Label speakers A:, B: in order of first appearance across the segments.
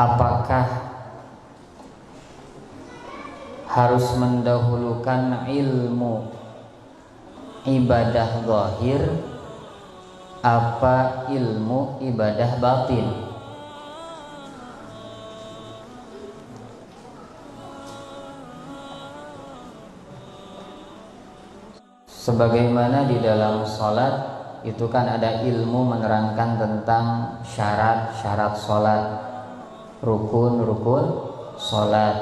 A: Apakah harus mendahulukan ilmu ibadah zahir apa ilmu ibadah batin? Sebagaimana di dalam sholat itu kan ada ilmu menerangkan tentang syarat-syarat sholat, rukun-rukun sholat,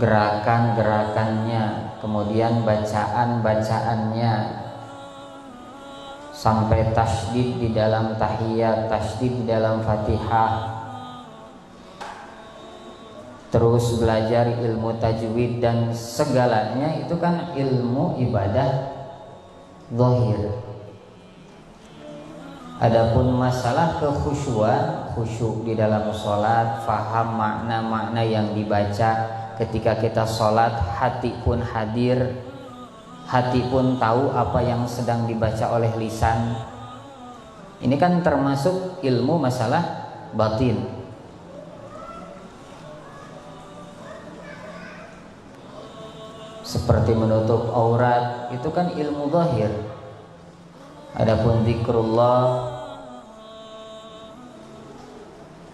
A: gerakan-gerakannya, kemudian bacaan-bacaannya, sampai tasydid di dalam tahiyat, tasydid di dalam Fatihah. Terus belajar ilmu tajwid dan segalanya itu kan ilmu ibadah zahir. Adapun masalah kekhusyuan, khusyuk di dalam sholat, faham makna-makna yang dibaca ketika kita sholat, hati pun hadir, hati pun tahu apa yang sedang dibaca oleh lisan. Ini kan termasuk ilmu masalah batin. Seperti menutup aurat, itu kan ilmu zahir. Adapun zikrullah,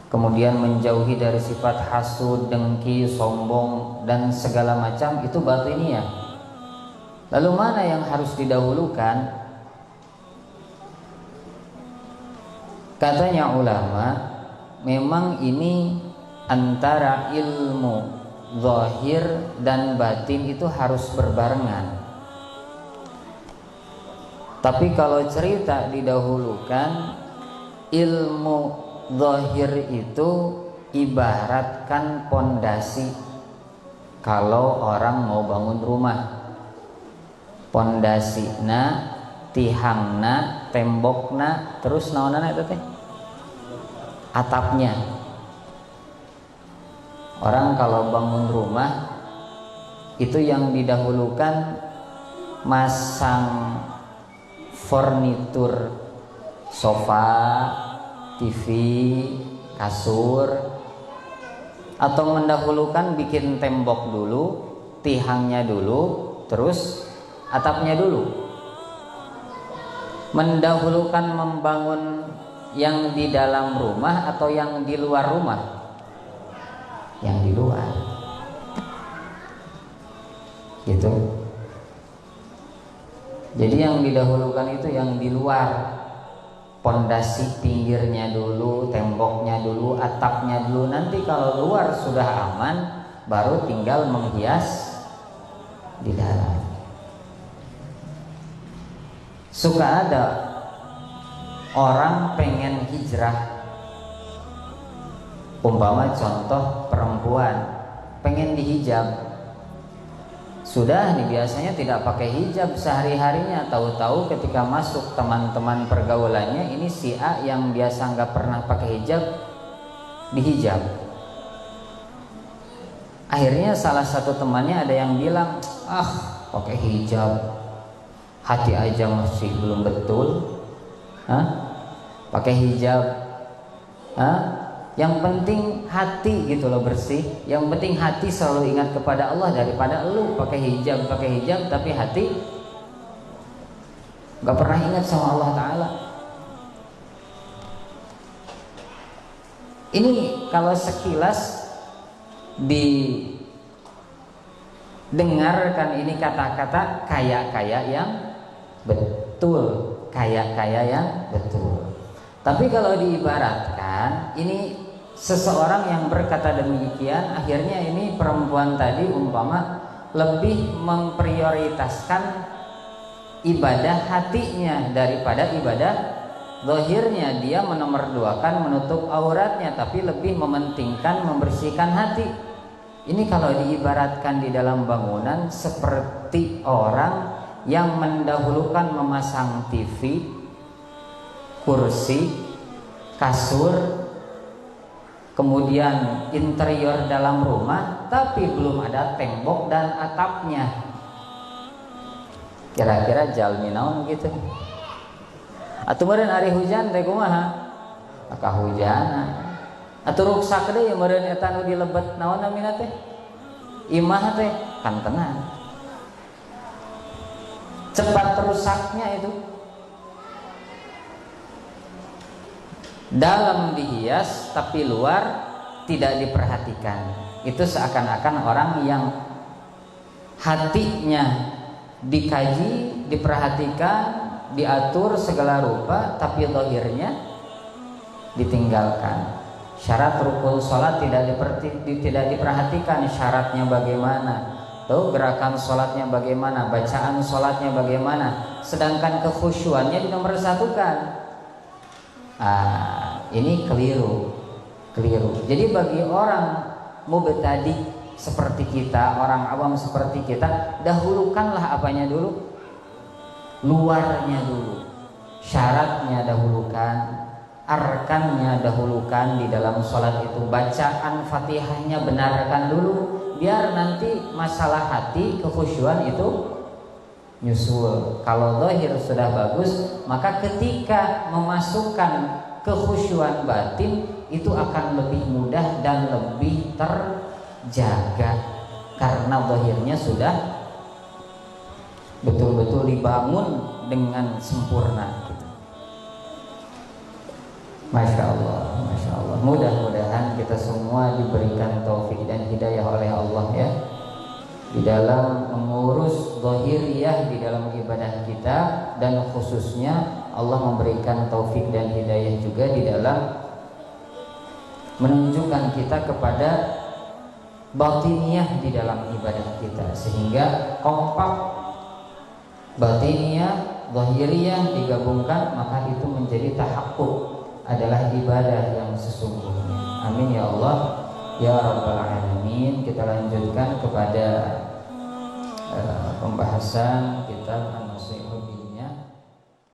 A: kemudian menjauhi dari sifat hasud, dengki, sombong, dan segala macam, itu batiniyah. Lalu mana yang harus didahulukan? Katanya ulama, memang ini antara ilmu zahir dan batin itu harus berbarengan. Tapi kalau cerita didahulukan, ilmu zahir itu ibaratkan pondasi. Kalau orang mau bangun rumah, pondasina, tihangna, tembokna, terus naonana itu teh? Atapnya. Orang kalau bangun rumah itu yang didahulukan masang furnitur, sofa, TV, kasur, atau mendahulukan bikin tembok dulu, tihangnya dulu, terus atapnya dulu. Mendahulukan membangun yang di dalam rumah atau yang di luar rumah? Yang di luar. Gitu. Jadi yang didahulukan itu yang di luar. Pondasi pinggirnya dulu, temboknya dulu, atapnya dulu. Nanti kalau luar sudah aman, baru tinggal menghias di dalam. Suka ada orang pengen hijrah, umpama contoh perempuan pengen dihijab, sudah nih biasanya tidak pakai hijab sehari-harinya, tahu-tahu ketika masuk teman-teman pergaulannya, ini si A yang biasa nggak pernah pakai hijab dihijab. Akhirnya salah satu temannya ada yang bilang, pakai hijab hati aja masih belum betul, pakai hijab, yang penting hati gitu loh bersih. Yang penting hati selalu ingat kepada Allah, daripada lu pakai hijab tapi hati gak pernah ingat sama Allah Ta'ala. Ini kalau sekilas didengarkan ini kata-kata kaya-kaya yang betul, kaya-kaya yang betul. Tapi kalau diibaratkan, ini seseorang yang berkata demikian, akhirnya ini perempuan tadi umpama lebih memprioritaskan ibadah hatinya daripada ibadah zahirnya. Dia menomorduakan menutup auratnya, tapi lebih mementingkan membersihkan hati. Ini kalau diibaratkan di dalam bangunan seperti orang yang mendahulukan memasang TV, kursi, kasur, kemudian interior dalam rumah, tapi belum ada tembok dan atapnya. Kira-kira jalmi naon gitu. Atuh meureun ari hujan teh kumaha? Kahujanan. Atuh ruksak deui meureun eta nu dilebet naon namina teh? Imah teh kan tenang. Cepat rusaknya itu. Dalam dihias tapi luar tidak diperhatikan. Itu seakan-akan orang yang hatinya dikaji, diperhatikan, diatur segala rupa, tapi zahirnya ditinggalkan. Syarat rukun sholat tidak diperhatikan, syaratnya bagaimana, tuh gerakan sholatnya bagaimana, bacaan sholatnya bagaimana, sedangkan kekhusyuannya dinomorsatukan. Ini keliru. Jadi bagi orang mubtadi seperti kita, orang awam seperti kita, dahulukanlah apanya dulu? Luarnya dulu. Syaratnya dahulukan, arkannya dahulukan di dalam sholat itu. Bacaan Fatihahnya benarkan dulu, biar nanti masalah hati, kekhusyuan itu nyusul. Kalau zahir sudah bagus, maka ketika memasukkan kekhusyuan batin itu akan lebih mudah dan lebih terjaga karena zahirnya sudah betul-betul dibangun dengan sempurna. Masya Allah, Masya Allah. Mudah-mudahan kita semua diberikan taufik dan hidayah oleh Allah ya, di dalam mengurus zahiriyah di dalam ibadah kita, dan khususnya Allah memberikan taufik dan hidayah juga di dalam menunjukkan kita kepada batiniyah di dalam ibadah kita, sehingga kompak batiniyah zahiriyah digabungkan, maka itu menjadi tahakkuk, adalah ibadah yang sesungguhnya. Amin ya Allah ya Rabbal Alamin. Kita lanjutkan kepada pembahasan kitab An-Nasihat